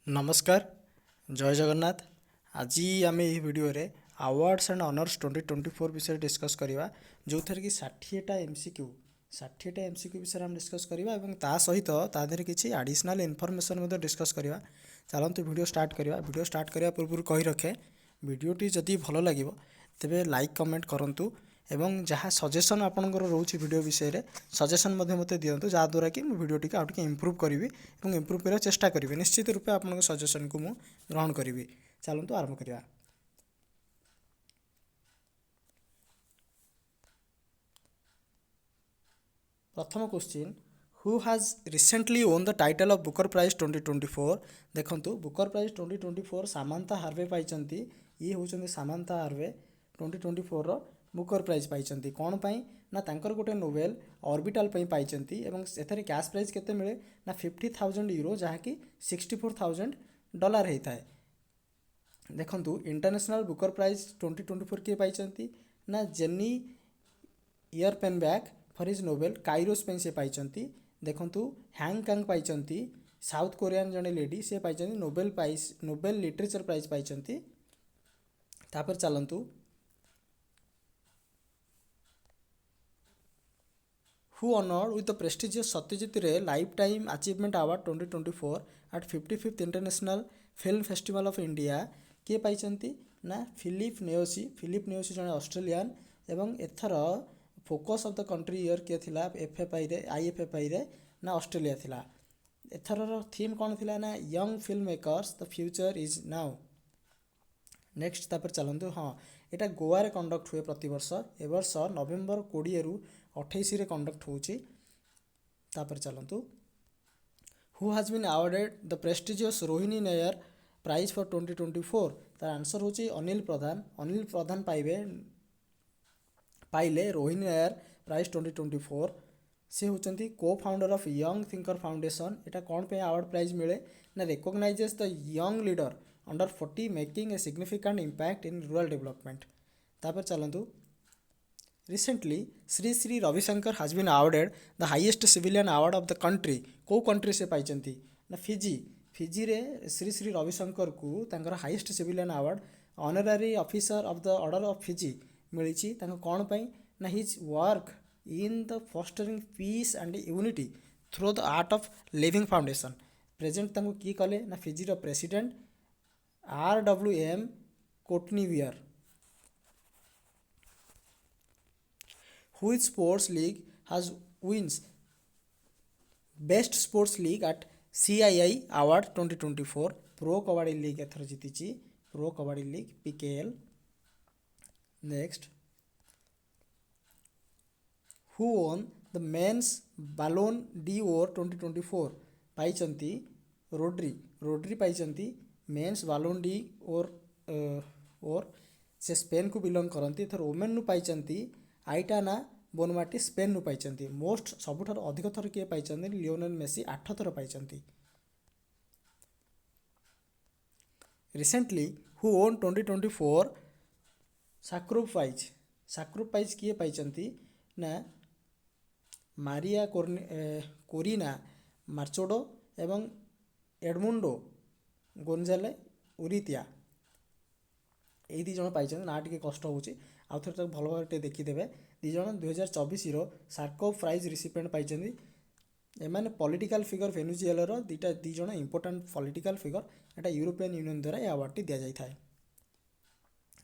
नमस्कार जय जगन्नाथ। आज आम यह भिडियो अवार्ड्स एंड ऑनर्स 2024 विषय डिस्कस करवा जो थर कि 60टा एमसीक्यू 60टा एमसीक्यू विषय हम डिस्कस करवा और ता सहित तादेह किसी एडिशनल इनफॉरमेशन डिस्कस करवा। चलते वीडियो स्टार्ट करवा। वीडियो स्टार्ट करने पूर्व कही रखे वीडियोटी जदि भल लगे तेरे लाइक कमेंट करूँ एवं जहाँ सजेशन आपंकर रोचे वीडियो विषय में सजेशन मत दिंतु जहाँद्वारा कि वीडियो टी आउट इम्प्रूव करी और इम्प्रूव करने चेष्टा करी निश्चित रूपे आप सजेशन को मुझे ग्रहण करी। चलतु आरंभ करवा। प्रथम question who has recently won the title of Booker prize 2024। देखंतु बुकर प्राइज 2024 सामांता हार्वे पाइचंती। ये होचंती सामांता हार्वे 2024 रो बुकर प्राइज पाइचंती। कौन पाई ना तांकर गोटे नोवेल ऑर्बिटल पई पाइचंती एवं एथरे कैश प्राइज केते मिले ना 50,000 यूरो जहाँ कि $64,000 होता है। देखंतु इंटरनेशनल बुकर प्राइज 2024 किए पाइचंती ना Jenny Erpenbeck for his novel Kairos पेन से पाइचंती। देखंतु हैंग कांग पाइचंती साउथ कोरियन जने लेडी से पाइचंती नोबेल लिटरेचर प्राइज पाइचंती। तापर चलंतु who honored with the prestigious Satyajit Ray lifetime achievement award 2024 at 55th International film Festival of India किए पाइचंती ना फिलिप नेओसी जने ऑस्ट्रेलियन एवं एथर focus of the country year किए थिला आईएफएफआई रे ना ऑस्ट्रेलिया थिला। एथर थीम कौन थिला ना young film makers the future is now. Next तापर चलतु हाँ यहाँ गोवा रे कंडक्ट हुए प्रति वर्ष ए वर्ष नवेम्बर 20 रु 28 रे कंडक्ट होची। तापर चलतु who has been awarded the prestigious Rohini Nayar prize for 2024। तार आंसर होची अनिल प्रधान। अनिल प्रधान पाइले रोहिणी नायर प्राइज 2024। से होचंती को founder of young thinker foundation. एटा कौन पे अवार्ड प्राइज मिले ना recognizes the young leader under 40 making a significant impact in rural development. तापर चलतु recently Shri Shri Ravishankar has been awarded the highest civilian award of the country. को कंट्री से पाइचंती ना फिजी रे श्री श्री रविशंकर को तांकर highest civilian award honorary officer of the order of Fiji मिली। कौन पाई ना his work in the fostering peace and unity through the art of living foundation. Present तांको की कले ना Fiji president RWM Katonivere. Which sports league has wins best sports league at CII award 2024। Pro Kabaddi League एथर जीती Pro Kabaddi League PKL। Next who won the men's Ballon d'Or 2024। पाइचंती Rodri पाइचंती men's Ballon d'Or से Spain को belong करती। थर women नु पाइचंती आइटाना Bonmati Spain नु पाइचंती। मोस्ट सबुठार अधिक थर किए पाइचंती लियोनेल मेसी 8 थर पाइचंती। रिसेंटली हु ओन 2024 साक्रूप प्राइज किए पाइचंती ना मारिया कोरिना मार्चोडो एवं एडमुंडो गोंजाले उरितिया। यही दी जन पाइचंती ना टिके कष्ट होची आउ थे भल भाव देखीदे। दी जन 2024 सार्को प्राइज रिसिपेंट पाइचंती। एमाने पॉलिटिकल फिगर वेनेजुएला दी जन इंपोर्टेंट पॉलिटिकल फिगर एटा यूरोपियन यूनियन द्वारा यह अवार्ड दि जाए।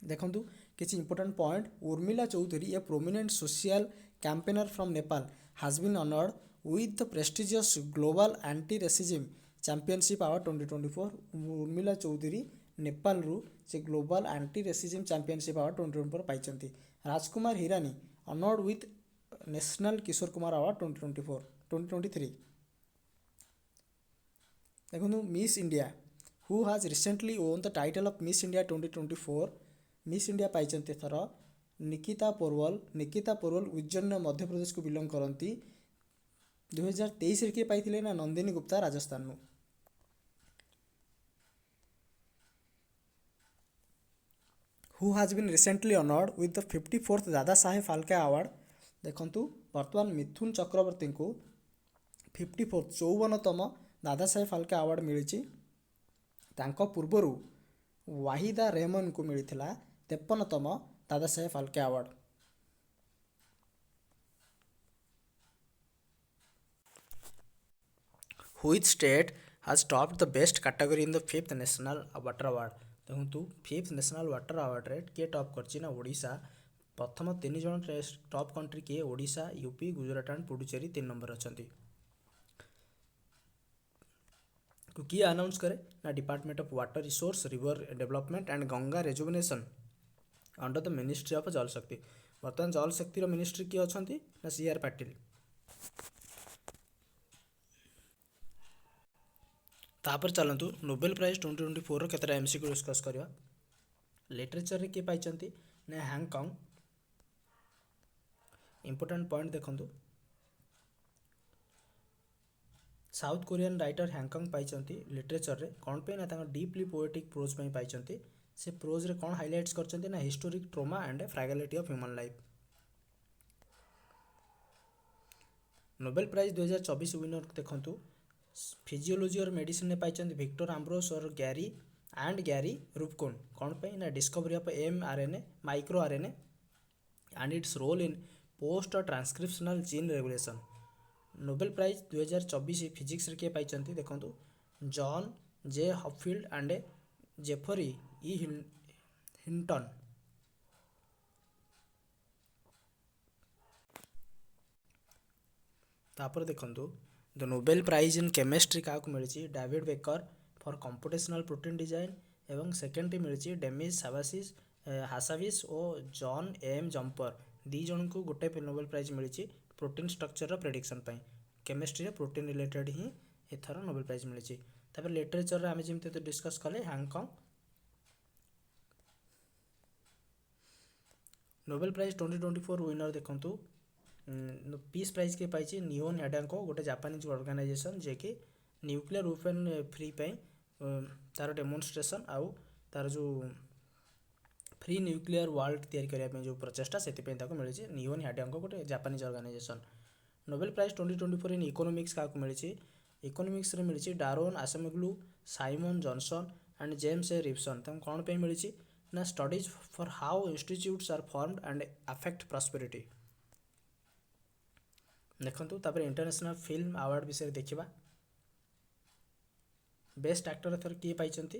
देखंतु किसी important point Urmila Chaudhary a prominent social campaigner from Nepal has been honored with the prestigious global anti racism championship award 2024। Urmila Chaudhary Nepal रु से global anti racism championship award 2024 पाइचंती। Rajkumar Hirani honoured with national Kishore Kumar award 2023। देखो Miss India who has recently won the title of Miss India 2024। Miss India पाइचंती थर निकिता पोरवल उज्जैन मध्य प्रदेश को belong करती। 2023 किए पाई ना Nandini Gupta Rajasthan. Who has been recently honoured with the 54th Dada Saheb Phalke award. देखंतु वर्तमान मिथुन चक्रवर्ती को 54th 54तम दादा साहेब फाल्के अवार्ड मिली। ତାଙ୍କ ପୂର୍ବରୁ ୱାହିଦା ରେହମାନଙ୍କୁ ମିଳିଥିଲା 53ତମ Dadasaheb Phalke award. Which state has topped the best category in the 5th national water award? ଦେଖନ୍ତୁ 5th national water awardରେ କିଏ ଟପ୍ କରିଛି ନା ଓଡ଼ିଶା। ପ୍ରଥମ 3 ଜଣ ଟପ୍ କଣ୍ଟ୍ରି କିଏ? Odisha, UP, Gujarat and Puducherry 3 number ଅଛନ୍ତି। କିଏ ଆନାଉନ୍ସ କରେ ନା department of water resource, river development and Ganga rejuvenation under the ministry of Jal Shakti. ବର୍ତ୍ତମାନ ଜଳଶକ୍ତିର ମିନିଷ୍ଟ୍ରି କିଏ ଅଛନ୍ତି ନା ସି.ଆର୍. ପାଟିଲ। ତାପରେ ଚାଲନ୍ତୁ ନୋବେଲ ପ୍ରାଇଜ୍ 2024ର କେତେଟା MCQ ଡିସ୍କସ୍ କରିବା। ଲିଟରେଚରରେ କିଏ ପାଇଛନ୍ତି ନା ହ୍ୟାଙ୍ଗକଙ୍ଗ। ଇମ୍ପୋର୍ଟାଣ୍ଟ ପଏଣ୍ଟ ଦେଖନ୍ତୁ, ସାଉଥ କୋରିଆନ୍ ରାଇଟର ହ୍ୟାଙ୍ଗକଙ୍ଗ ପାଇଛନ୍ତି ଲିଟରେଚରରେ କ'ଣ ପାଇଁ ନା ତାଙ୍କ ଡିପଲି ପୋଏଟିକ୍ ପ୍ରୋଜ୍ ପାଇଁ ପାଇଛନ୍ତି। ସେ ପ୍ରୋଜ୍ରେ କ'ଣ ହାଇଲାଇଟ୍ସ କରିଛନ୍ତି ନା historic trauma and fragility of human life. Nobel prize 2024 winner ଦେଖନ୍ତୁ, ଫିଜିଓଲୋଜି ଅର୍ ମେଡିସିନରେ ପାଇଛନ୍ତି Victor Ambros or Gary Ruvkun. କ'ଣ ପାଇଁ ନା discovery of mRNA micro RNA and its role in post transcriptional gene regulation. Nobel prize 2024 ଫିଜିକ୍ସରେ କିଏ ପାଇଛନ୍ତି ଦେଖନ୍ତୁ, John J Hopfield and Geoffrey E Hinton. ତାପରେ ଦେଖନ୍ତୁ the Nobel prize in chemistry କାହାକୁ ମିଳିଛି? David Baker for computational protein design ଏବଂ ସେକେଣ୍ଡଟି ମିଳିଛି ଡେମିସ୍ ହାସାଭିସ୍ ଓ ଜନ୍ ଏମ୍ ଜମ୍ପର। 2 ଜଣଙ୍କୁ ଗୋଟେ ନୋବେଲ ପ୍ରାଇଜ୍ ମିଳିଛି ପ୍ରୋଟିନ୍ ଷ୍ଟ୍ରକ୍ଚରର ପ୍ରେଡିକ୍ସନ୍ ପାଇଁ। କେମିଷ୍ଟ୍ରିରେ ପ୍ରୋଟିନ୍ ରିଲେଟେଡ୍ ହିଁ ଏଥର ନୋବେଲ ପ୍ରାଇଜ୍ ମିଳିଛି। ତାପରେ ଲିଟରେଚରରେ ଆମେ ଯେମିତି ଡିସ୍କସ୍ କଲେ ହ୍ୟାଙ୍ଗକଙ୍ଗ। ନୋବେଲ ପ୍ରାଇଜ୍ 2024 ୱିନର ଦେଖନ୍ତୁ, ପିସ୍ ପ୍ରାଇଜ୍ କିଏ ପାଇଛି? ନିଓନ୍ ହ୍ୟାଡାଙ୍କୋ, ଗୋଟେ ଜାପାନିଜ ଅର୍ଗାନାଇଜେସନ୍ ଯିଏକି ନ୍ୟୁକ୍ଲିୟର ୱେପନ୍ ଫ୍ରି ପାଇଁ ତାର ଡେମୋନଷ୍ଟ୍ରେସନ୍ ଆଉ ତାର ଯେଉଁ ଫ୍ରି ନ୍ୟୁକ୍ଲିୟର ୱାର୍ଲଡ ତିଆରି କରିବା ପାଇଁ ଯେଉଁ ପ୍ରଚେଷ୍ଟା ସେଥିପାଇଁ ତାକୁ ମିଳିଛି। ନିଓନ୍ ହ୍ୟାଡାଙ୍କୋ ଗୋଟେ Japanese organisation. Nobel prize 2024 in economics କାହାକୁ ମିଳିଛି? ଇକୋନୋମିକ୍ସରେ ମିଳିଛି Daron Acemoglu, Simon Johnson and James A Robinson. ତାଙ୍କୁ କ'ଣ ପାଇଁ ମିଳିଛି ନା studies for how institutions are formed and affect prosperity. ଦେଖନ୍ତୁ ତାପରେ ଇଣ୍ଟରନ୍ୟାସନାଲ ଫିଲ୍ମ ଆୱାର୍ଡ ବିଷୟରେ ଦେଖିବା। ବେଷ୍ଟ ଆକ୍ଟର ଏଥର କିଏ ପାଇଛନ୍ତି?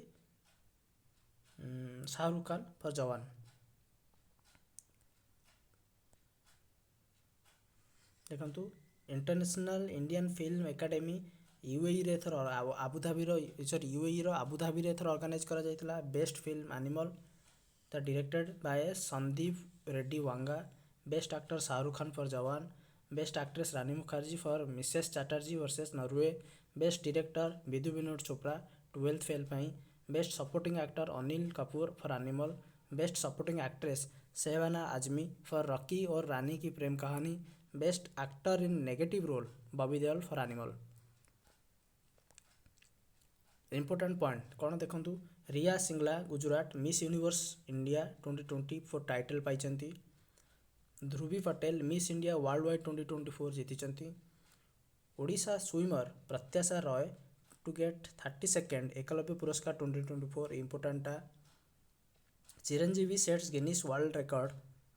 ଶାହରୁଖ ଖାନ ଫର୍ ଜୱାନ। ଦେଖନ୍ତୁ ଇଣ୍ଟରନ୍ୟାସନାଲ ଇଣ୍ଡିଆନ୍ ଫିଲ୍ମ ଏକାଡେମୀ ୟୁଏଇରେ ଏଥର ଆବୁଧାବିରେ ଏଥର ଅର୍ଗାନାଇଜ୍ କରାଯାଇଥିଲା। Best film Animal, the directed by Sandeep Reddy Vanga. Best actor Shah Rukh Khan for Jawan. Best actress Rani Mukerji for Mrs Chatterjee versus Norway. Best director Vidhu Vinod Chopra 12th Fail ପାଇଁ। Best supporting actor Anil Kapoor for Animal. Best supporting actress Shabana Azmi for Rocky Aur Rani Kii Prem Kahaani. Best actor in negative role Bobby Deol for Animal. Important point कौन देखंतु, Riya Singla Gujarat Miss Universe India 2024 title पाइछंती। Dhruvi Patel Miss India Worldwide 2024 जीतिचंती। Odisha swimmer Pratyasha Ray to get 32nd Eklavya Puraskar 2024 इंपोर्टेंटा। Chiranjeevi sets Guinness world record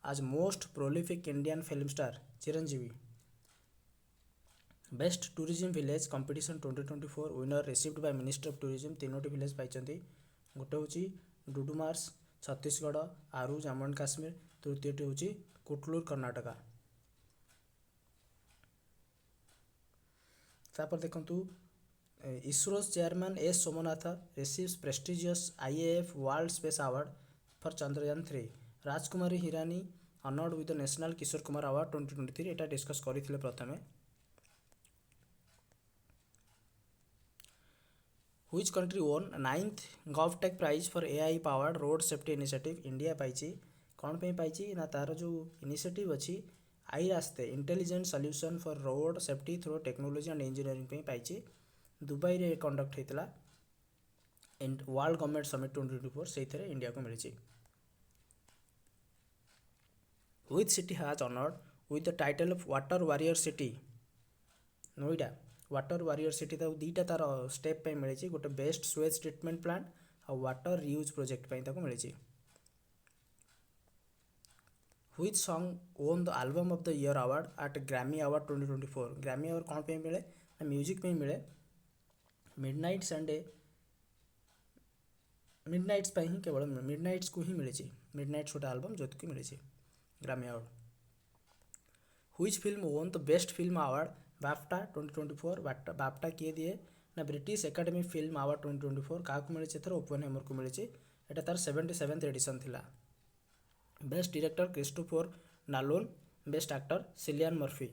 as most prolific Indian film star Chiranjeevi. Best tourism village competition 2024 winner received by ministry of tourism. 3टी village पाइछंती, गोटे होची डुडुमार्स छत्तीसगढ़, आरू Jammu and Kashmir, तृतीयटी होची कुटलूर कर्नाटका। तापर देखंतु ISRO chairman S Somnath receives prestigious IAF world space award for Chandrayaan 3। Rajkumari Hirani honoured with the national Kishore Kumar award 2023 एटा डिस्कस करथिले प्रथमे। Which country won 9th GovTech prize for AI powered road safety initiative? India पाइछि। कौन पे पाइछि ना तार जो इनिशिएटिव अछि I RASTE intelligent solution for road safety through technology and engineering पे पाइछि। दुबई रे कंडक्ट हेतला वर्ल्ड गवर्नमेंट समिट 2024 सेइथरे इंडिया को मिलिछि। Which city has honored with the title of Water Warrior City? Noida. Water warrior city दुईटा तार step पे मिली गोटे बेस्ट सुएज ट्रिटमेंट प्लांट आ वाटर रियूज प्रोजेक्ट पे मिली which song won the album of the year award at Grammy award 2024 Grammy award कौन पे मिले म्यूजिक पे मिले मिडनाइट संडे मिडनाइट्स पे ही केवल मिडनाइट्स को ही मिली मिडनाइट्स गोटे एल्बम जो मिली Grammy award which film won the best film award BAFTA 2024 BAFTA किए दिए ना ब्रिटिश एकेडमी फिल्म अवार्ड 2024 क्या मिली ओपेनहाइमर को मिली एटा तार 77th एडिशन थिला best director Christopher Nolan best actor Cillian Murphy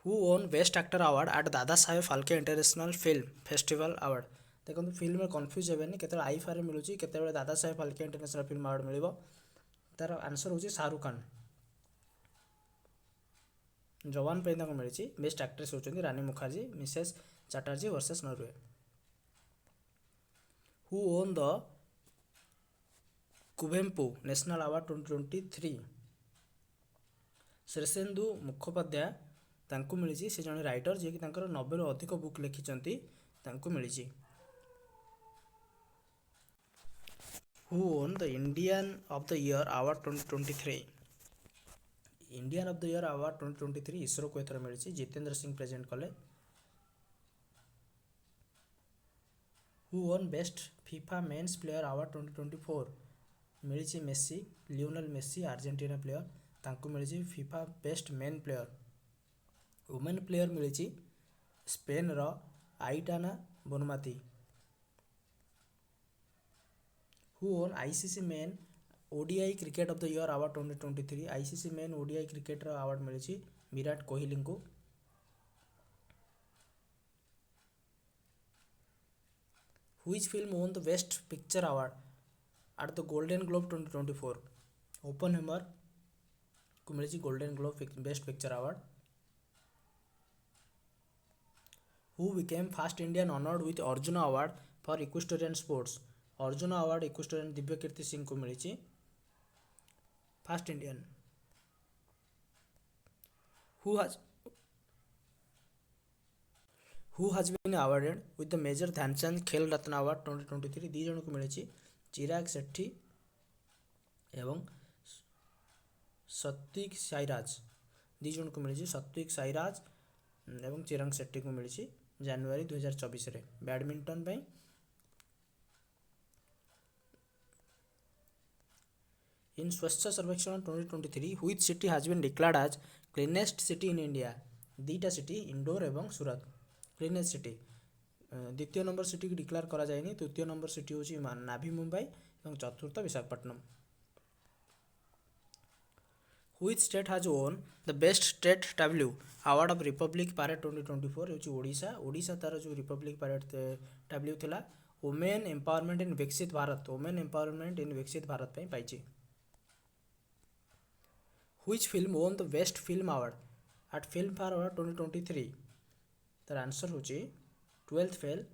who won best actor award at Dada Saheb Phalke international film festival award देखो film में कन्फ्यूज हेनी के आईफार मिलूँ के Dada Saheb Phalke international film award मिल तार आंसर हूँ शाहरुख खान जवान पे मिली बेस्ट एक्ट्रेस होती Rani Mukherjee Mrs Chatterjee versus Norway who won the Kuvempu national award 2023 Shirshendu Mukhopadhyay तांको मिली से जड़े राइटर जी कि 90 अधिक बुक लिखिं मिली who won the Indian of the year award 2023 Indian of the year award 2023 ISRO को एथर मिली जितेंद्र सिंह प्रेजेंट कले who won best FIFA men's player award 2024 मिली Messi Lionel Messi Argentina player तांको मिली FIFA best men player women player मिली Spain रो Aitana Bonmati who won ICC men ODI cricket of the year award 2023 ICC men ODI cricket award मिली विराट कोहली को which film won the best picture award at the Golden Globe 2024 Oppenheimer को मिली Golden Globe best picture award who became first Indian honoured with Arjun award for equestrian sports Arjun award equestrian Divyakriti Singh को मिली first Indian who has been awarded with the major Dhyan Chand Khel Ratna award 2023 दी जन को मिली चिराग शेट्टी एवं सत्विक साईराज दी जन को मिली सत्विक साईराज एवं चिराग शेट्टी को मिली जनवरी 2024 रे बैडमिंटन पे इन Swachh Survekshan 2023 which city has been declared as cleanest city in India दीटा सिटी इंडोर एवं सूरत क्लीनेस्ट सिटी द्वितीय नंबर सिटी की डिक्लेयर करा जाएनी तृतीय नंबर सिटी हूँ नाभि मुंबई और चतुर्थ Visakhapatnam which state has won the best state tableau award of republic parade 2024 हूँ ओडिशा ओडिशा तार जो रिपब्लिक पैरेड टैब्ल्यू थिला women empowerment in Viksit Bharat women empowerment in Viksit Bharat पे पाई which film won the best film award at Filmfare award 2023 तार answer हूँ 12th fail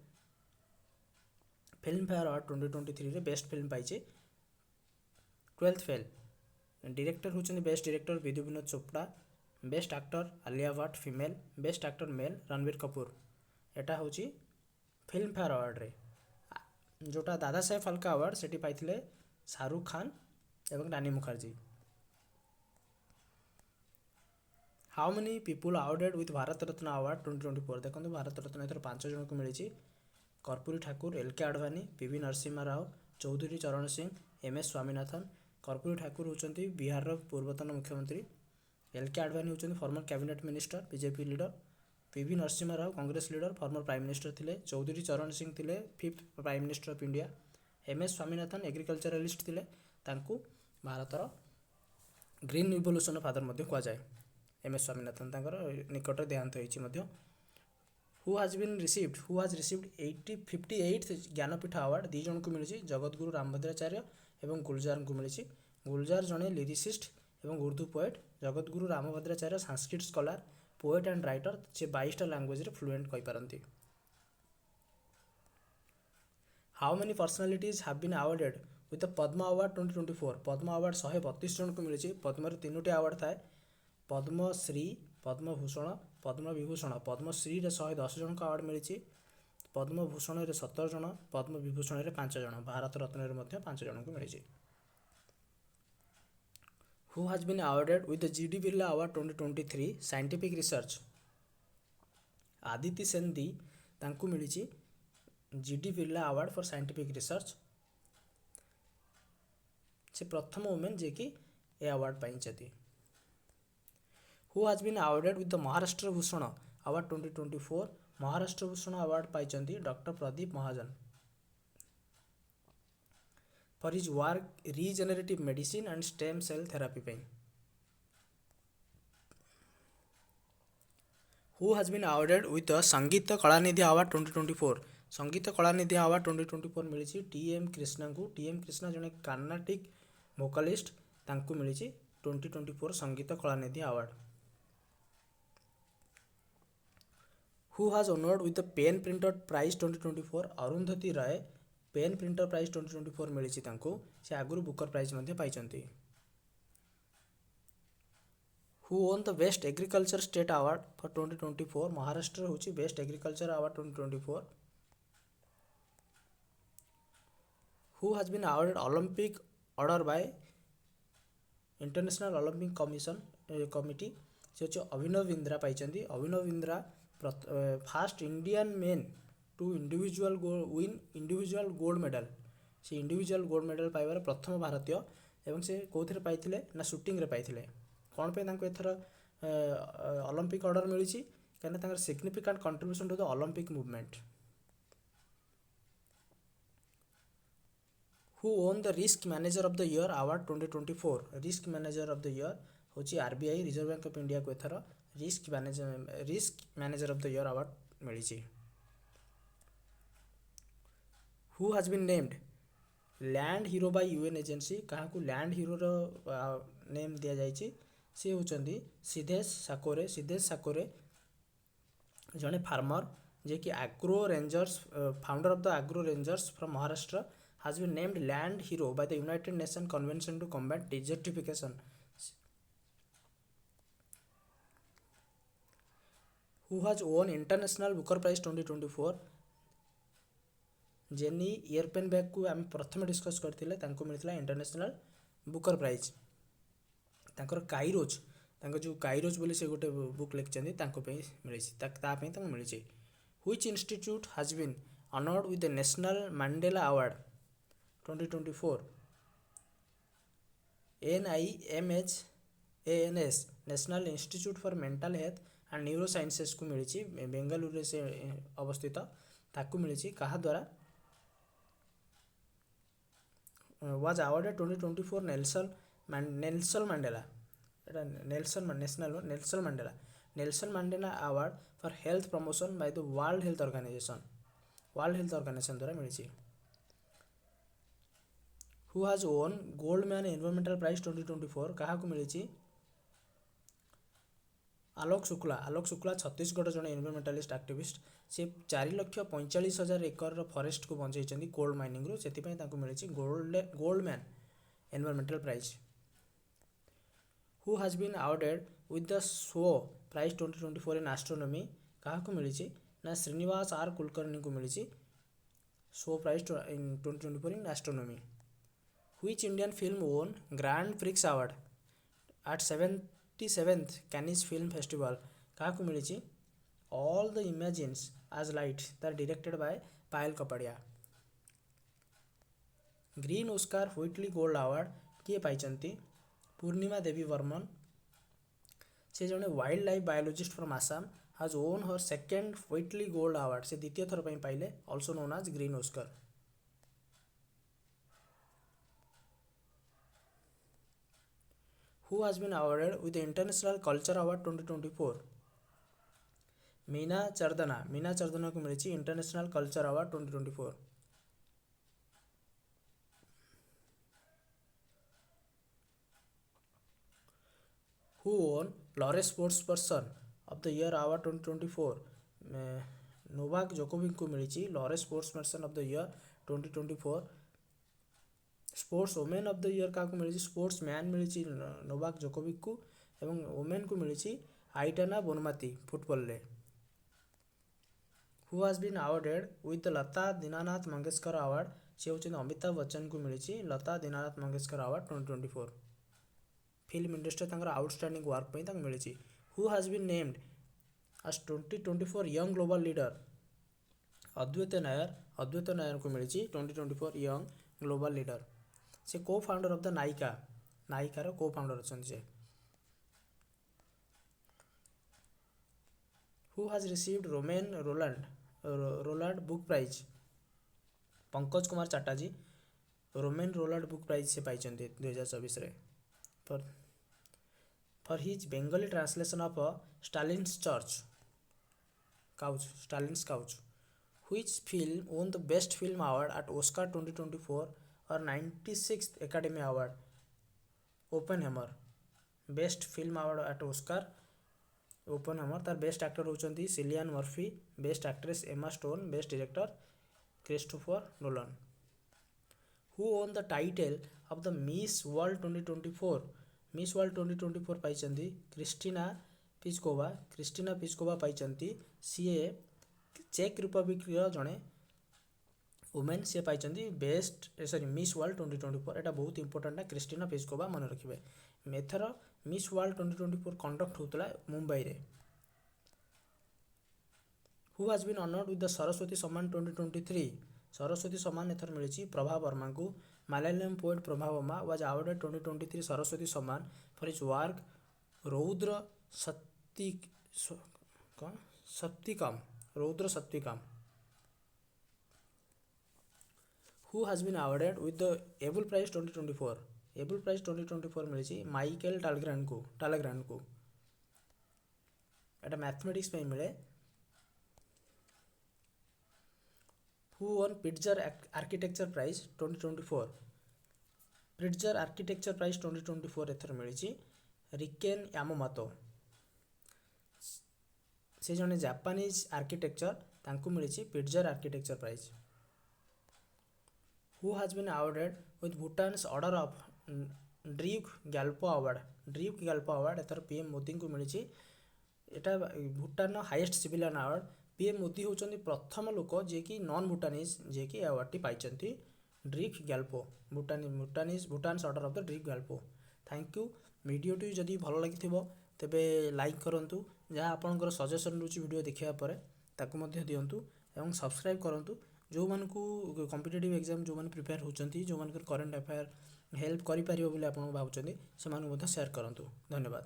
film fair award 2023 रे best film पाई 12th फेल डायरेक्टर होती best director Vidhu Vinod Chopra best actor Alia Bhatt female best actor male Ranbir Kapoor एटा हूँ film fair award रे जोटा दादा साहेब फाल्के अवार्ड से पाई शाहरुख खान एवं Rani Mukherjee how many people awarded with Bharat Ratna award 2024 देखो भारत रत्न एथर 5 जन को मिली Karpoori Thakur L K. Advani P V Narasimha Rao Chaudhary Charan Singh M S. Swaminathan Karpoori Thakur होती बिहार पूर्वतन मुख्यमंत्री एल.के. आडवाणी होती former cabinet minister BJP leader P V Narasimha Rao Congress leader former prime minister थिले चौधरी चरण सिंह थिले 5th prime minister of India M S. Swaminathan agriculturalist थिले तांकू भारतर ग्रीन रिवोल्यूशन फादर मध्य कहुए एम.एस. स्वामीनाथन निकट देहांत होती who has received 58th Jnanpith award दी जन को मिली जगतगुरु रामभद्राचार्य एवं गुलजार को मिली गुलजार जड़े लिरिसिस्ट एवं Urdu poet Jagadguru Rambhadracharya Sanskrit scholar poet and writer से 22टा लैंग्वेज रे फ्लुएंट कहि पारंती how many personalities have been awarded with the Padma award 2024 Padma award 132 जन को मिली पद्म 3टी अवार्ड थाए पद्मश्री ପଦ୍ମଭୂଷଣ, ପଦ୍ମବିଭୂଷଣ, ପଦ୍ମଶ୍ରୀରେ 110 ଜଣଙ୍କ ଆୱାର୍ଡ଼ ମିଳିଛି, ପଦ୍ମଭୂଷଣରେ 17 ଜଣ, ପଦ୍ମବିଭୂଷଣରେ 5 ଜଣ, ଭାରତ ରତ୍ନରେ ମଧ୍ୟ 5 ଜଣଙ୍କୁ ମିଳିଛି। Who has been awarded with the GD Birla Award 2023 Scientific Research? Aditi ସେନଦି ତାଙ୍କୁ ମିଳିଛି GD Birla Award for Scientific Research। ସେ ପ୍ରଥମ ଓମେନ୍ ଯିଏକି ଏ ଆୱାର୍ଡ଼ ପାଇଛନ୍ତି। Who has been awarded with the Maharashtra Bhushan Award 2024? Maharashtra Bhushan award ପାଇଛନ୍ତି doctor Pradeep Mahajan for his work regenerative medicine and stem cell therapy ପାଇଁ। Who has been awarded with the ସଙ୍ଗୀତ Kalanidhi award 2024? Sangeet Kalanidhi award 2024 ମିଳିଛି ଟି.ଏମ୍. କ୍ରିଷ୍ଣାଙ୍କୁ। ଟି.ଏମ୍. କ୍ରିଷ୍ଣା ଜଣେ Carnatic vocalist, ତାଙ୍କୁ ମିଳିଛି 2024 Sangeet Kalanidhi award. Who has honored with the Pen Printer Prize 2024? Arundhati Roy pen Pinter prize 2024 ମିଳିଛି ତାଙ୍କୁ। ସେ ଆଗରୁ ବୁକର ପ୍ରାଇଜ୍ ମଧ୍ୟ ପାଇଛନ୍ତି। Who won the Best Agriculture State Award for 2024? Maharashtra ହେଉଛି best agriculture award 2024। Who has been awarded Olympic Order by International Olympic Commission Committee? ସେ ହେଉଛି ଅଭିନବ ବିନ୍ଦ୍ରା ପାଇଛନ୍ତି। Abhinav Bindra first Indian men to individual gold medal, ସେ individual gold medal ପାଇବାର ପ୍ରଥମ ଭାରତୀୟ, ଏବଂ ସେ କେଉଁଥିରେ ପାଇଥିଲେ ନା ସୁଟିଂରେ ପାଇଥିଲେ। କ'ଣ ପାଇଁ ତାଙ୍କୁ ଏଥର ଅଲମ୍ପିକ୍ ଅର୍ଡ଼ର ମିଳିଛି? କାହିଁକିନା ତାଙ୍କର significant contribution to the Olympic movement. Who won the Risk Manager of the Year Award 2024? Risk manager of the year ହେଉଛି RBI, ରିଜର୍ଭ ବ୍ୟାଙ୍କ ଅଫ୍ ଇଣ୍ଡିଆକୁ ଏଥର risk manager of the year award ମିଳିଛି। Who has been named land hero Bai UN agency? କାହାକୁ land ହିରୋର name ଦିଆଯାଇଛି? ସେ ହେଉଛନ୍ତି ସିଦ୍ଧେଶ ସାକୋରେ। ସିଦ୍ଧେଶ ସାକୋରେ ଜଣେ ଫାର୍ମର, ଯିଏକି agro Rangers founder of the agro Rangers from Maharashtra, has been named land hero by the United Nations Convention to Combat Desertification. Who has won International Booker Prize 2024? Jenny ଇୟରପେନବେକକୁ ଆମେ ପ୍ରଥମେ discus କରିଥିଲେ, ତାଙ୍କୁ ମିଳିଥିଲା ଇଣ୍ଟରନ୍ୟାସନାଲ ବୁକର ପ୍ରାଇଜ୍। ତାଙ୍କର କାଇରୋଜ, ତାଙ୍କ ଯେଉଁ କାଇରୋଜ ବୋଲି ସେ ଗୋଟେ ବୁକ୍ ଲେଖିଛନ୍ତି, ତାଙ୍କ ପାଇଁ ମିଳିଛି, ତା ପାଇଁ ତାଙ୍କୁ ମିଳିଛି। Which institute has been honored with the National Mandela Award 2024? NIMHANS national institute for mental health and neuro ସାଇନ୍ସେସକୁ ମିଳିଛି, ବେଙ୍ଗାଲୁରୁରେ ସେ ଅବସ୍ଥିତ, ତାକୁ ମିଳିଛି। କାହା ଦ୍ୱାରା? was awarded 2024 ନେଲସନ ମାଣ୍ଡେଲା, ଏଟା Nelson Mandela award for health promotion Bai the world health organisation ଦ୍ୱାରା ମିଳିଛି। Who has won Goldman Environmental Prize 2024? କାହାକୁ ମିଳିଛି? ଆଲୋକ ଶୁକ୍ଲା ଛତିଶଗଡ଼ ଜଣେ ଏନଭାରମେଣ୍ଟାଲିଷ୍ଟ ଆକ୍ଟିଭିଷ୍ଟ। ସେ 4,45,000 ଏକରର ଫରେଷ୍ଟକୁ ବଞ୍ଚାଇଛନ୍ତି କୋଲ୍ଡ ମାଇନିଂରୁ, ସେଥିପାଇଁ ତାଙ୍କୁ ମିଳିଛି Goldman environmental prize. Who has been awarded with the SWO Prize 2024 in Astronomy? କାହାକୁ ମିଳିଛି? ନା ଶ୍ରୀନିବାସ ଆର କୁଲକର୍ଣ୍ଣୀଙ୍କୁ ମିଳିଛି SWO Prize in 2024 in Astronomy। Which Indian film won Grand Prix Award at 77th Cannes Film Festival? କାହାକୁ ମିଳିଛି? All the Imagines as Light, that directed by Payal Kapadia. Green Oscar Whitley gold award କିଏ ପାଇଛନ୍ତି? ପୂର୍ଣ୍ଣିମା ଦେବୀ ବର୍ମନ। ସେ ଜଣେ wildlife biologist from Assam, has won her second Whitley Gold Award, ସେ ଦ୍ୱିତୀୟ ଥର ପାଇଁ ପାଇଲେ, also known as green Oscar. Who has been awarded with the International Culture Award 2024? Meena चर्दनाକୁ ମିଳିଛି international culture award 2024। Who won Laureate Sportsperson of the Year Award 2024? Novak ଜୋକୋଭିକଙ୍କୁ ମିଳିଛି Laureate Sportsperson of the Year 2024। Sportswoman of the year କାହାକୁ ମିଳିଛି? Sportsman ମିଳିଛି Novak ଜୋକୋଭିକକୁ, ଏବଂ ଓମେନ୍କୁ ମିଳିଛି ଆଇଟାନା ବୋନମାତି ଫୁଟବଲରେ। Who has been awarded with the Lata Dinanath Mangeshkar award. ସେ ହେଉଛନ୍ତି ଅମିତାଭ ବଚ୍ଚନଙ୍କୁ ମିଳିଛି ଲତା ଦୀନାନାଥ ମଙ୍ଗେଶକର ଆୱାର୍ଡ଼ 2024। ଫିଲ୍ମ ଇଣ୍ଡଷ୍ଟ୍ରିରେ ତାଙ୍କର ଆଉଟଷ୍ଟାଣ୍ଡିଂ ୱାର୍କ ପାଇଁ ତାଙ୍କୁ ମିଳିଛି। Who has been named as 2024 young global leader. Advait ନାୟରଙ୍କୁ ମିଳିଛି 2024 ୟଙ୍ଗ ଗ୍ଲୋବାଲ ଲିଡର। ସେ କୋ ଫାଉଣ୍ଡର ଅଫ୍ ଦ ନାୟିକାର କୋ ଫାଉଣ୍ଡର ଅଛନ୍ତି ସେ। Who has received Rolland book prize. Pankaj Kumar Chatterjee Romain Rolland book prize ସେ ପାଇଛନ୍ତି 2024ରେ for his Bengali translation of Stalin's couch. Which film won the Best Film Award at Oscar 2024 or 96th Academy Award? Oppenheimer. Best Film Award at Oscar Oppenheimer। तार best actor होचंती Cillian Murphy, best actress Emma Stone, best director Christopher Nolan. Who won the title of the Miss World 2024? Miss World 2024 पाइचंती Krystyna Pyszkova पाइचंती। सीए चेक Republic जड़े women सी पाइचंती Miss World 2024। एटा बहुत इंपोर्टेंट क्रिस्टिना पिस्कोवा मन रखिए। एथर मिस वर्ल्ड 2024 कंडक्ट होता मुंबई रे। Who has been honoured with the Saraswati Samman 2023? Saraswati Samman एथर मिली प्रभा वर्मा को। Malayalam poet Prabha Varma was awarded 2023 Saraswati Samman for his work Raudra Sathwikam. Who has been awarded with the Abel prize 2024? Abel prize 2024 मिली माइकेल टालग्रांड को। एटा मैथमेटिक्स पे मिले। Who won Pritzker architecture prize 2024? Pritzker architecture prize 2024 एथर मिली रिकेन यामामोतो। से जने जापानीज आर्किटेक्चर तांको मिली Pritzker architecture prize. Who has been awarded with Bhutan's order of Druk Gyalpo award एथर पीएम मोदी को मिली। एटा Bhutan highest civilian award. PM Modi होचंदी प्रथम लोक जे कि नॉन भूटानीज जे कि अवार्ड टी पाइचंती Druk Gyalpo Bhutan's order of the Druk Gyalpo. Thank you. वीडियोटी जदि भल लगी तेबे लाइक करंतु। जहाँ आपनकर सजेशन रुचि वीडियो देखिया परे ताकू मध्य दियंतु एवं सब्सक्राइब करंतु। जो मानकू कॉम्पिटिटिव एग्जाम जो माने प्रिपेयर होचंती जो मानकर करंट अफेयर हेल्प करि परिबो बोली आपन भाबुचंदी से मानकू मध्य शेयर करंतु। धन्यवाद।